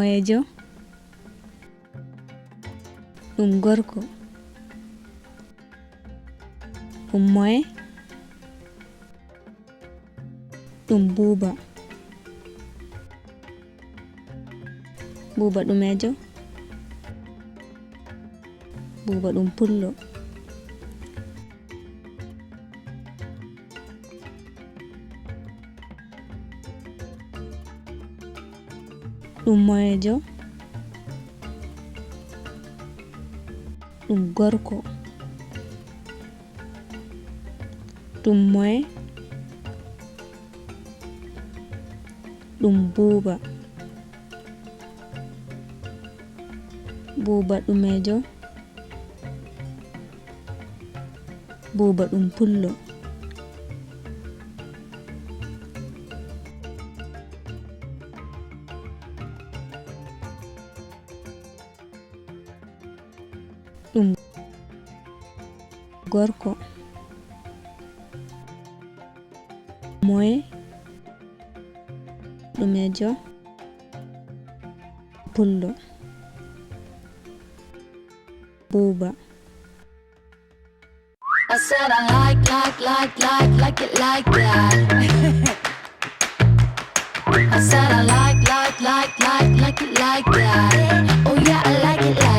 moyejo, ɗum gorko. Ɗum moye, ɗum buuba. Buuba ɗumejo, buuba ɗum pullo. Ɗum moyejo, ɗum gorko. Ɗum moye, ɗum buuba. Buuba ɗumejo, buuba ɗum pullo. Ɗum gorko. Moye, ɗumejo, pullo. Buuba. I said I like it like that. I said I like it like that. Oh yeah, I like it like